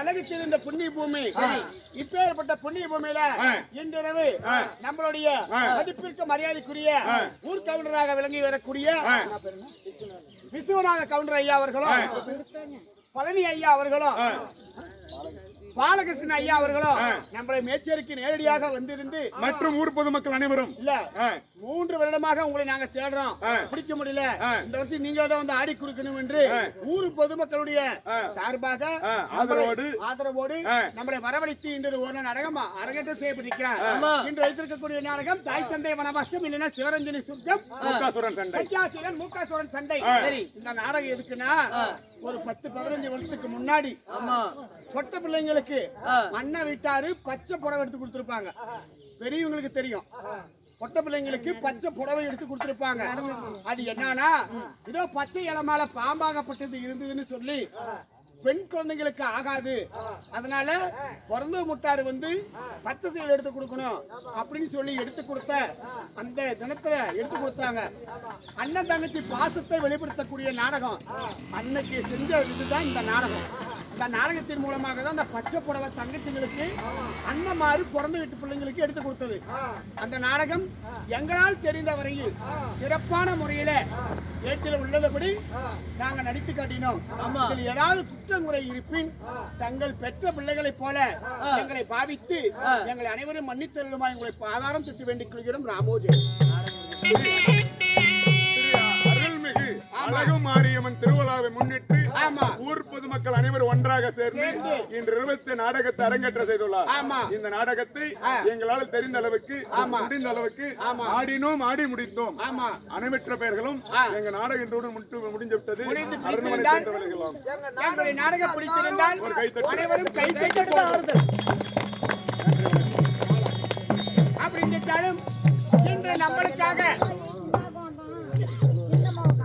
அழகு தெரிந்த புண்ணிய பூமி இப்பேற்பட்ட புண்ணிய பூமியில இன்றிரவு நம்மளுடைய மதிப்பிற்கு மரியாதைக்குரிய ஊர் கவுண்டராக விளங்கி வரக்கூடிய விஸ்வநாத கவுண்டர் ஐயா அவர்களும் பழனி ஐயா அவர்களும் பாலகிருஷ்ணன் ஐயா அவர்களும் நம்மளை மேச்சேரிக்கு நேரடியாக வந்திருந்து மற்றும் ஊர் பொதுமக்கள் அனைவரும் இல்ல 3 வருடமாக உங்களை நாங்க தேடுறோம், பிடிக்க முடியல. இந்த வருஷம் நீங்க தான் வந்து ஆடி கொடுக்கணும் என்று ஊர் பொதுமக்களுடைய சார்பாக ஆதரவோடு நம்மளை வரவழைத்து இன்று ஒரு நாடகம் அரங்கேற்றம் செய்யப்பட்டிருக்கிறார். இன்று வைத்திருக்கக்கூடிய நாடகம் தாய் தந்தை வனவாசம் இல்லைன்னா சிவரஞ்சனி சுர்க்கம் மூக்காசுரன் சண்டை. இந்த நாடகம் எதுக்குன்னா ஒரு 10-15 வருஷத்துக்கு முன்னாடி பொட்ட பிள்ளைங்களுக்கு அண்ணன் வீட்டாரு பச்சை புடவை எடுத்து கொடுத்திருப்பாங்க. பெரியவங்களுக்கு தெரியும், பொட்ட பிள்ளைங்களுக்கு பச்சை புடவை எடுத்து கொடுத்திருப்பாங்க. அது என்னன்னா இதோ பச்சை இலை மேல பாம்பாகப்பட்டது இருந்ததுன்னு சொல்லி பெண் குழந்தைங்களுக்கு ஆகாது, அதனால பிறந்த முட்டாரு வந்து பச்சை சேலை எடுத்து கொடுக்கணும் அப்படின்னு சொல்லி எடுத்து கொடுத்த அந்த தினத்துல எடுத்து கொடுத்தாங்க. அண்ணன் தங்கச்சி பாசத்தை வெளிப்படுத்தக்கூடிய நாடகம் அன்னைக்கு செஞ்ச இதுதான் இந்த நாடகம். இந்த நாடகத்தின் மூலமாக தான் அந்த பச்சை புடவை தங்கச்சிகளுக்கு அண்ணமாறு பிறந்த வீட்டு பிள்ளைங்களுக்கு எடுத்து கொடுத்தது. அந்த நாடகம் எங்களால் தெரிந்த வரையில் சிறப்பான முறையில ஏற்றில் உள்ளதபடி நாங்க நடித்து காட்டினோம். இதில் ஏதாவது குற்றமுறை இருப்பின் தங்கள் பெற்ற பிள்ளைகளைப் போல எங்களை பாவித்து எங்களை அனைவரும் மன்னித்தருளுமாய் உங்களை ஆதாரம் திட்டு வேண்டிக் கொள்கிறோம். ராமோஜி அழகு மாரியம்மன் திருவிழாவை முன்னிட்டு ஊர் பொதுமக்கள் அனைவரும் ஒன்றாக சேர்ந்து இன்று நிறுவனத்தை நாடகத்தை அரங்கேற்ற செய்துள்ளார். இந்த நாடகத்தை எங்களால் தெரிந்த அளவுக்கு முடிந்த அளவுக்கு ஆடினோம், ஆடி முடித்தோம். அனைவற்ற பெயர்களும் எங்க நாடகத்தோடு முடிஞ்சு விட்டது. நாடகம் பிடித்திருந்தால் ஒரு கைத்தட்டு அப்படின்னு இன்று நம்மளுக்காக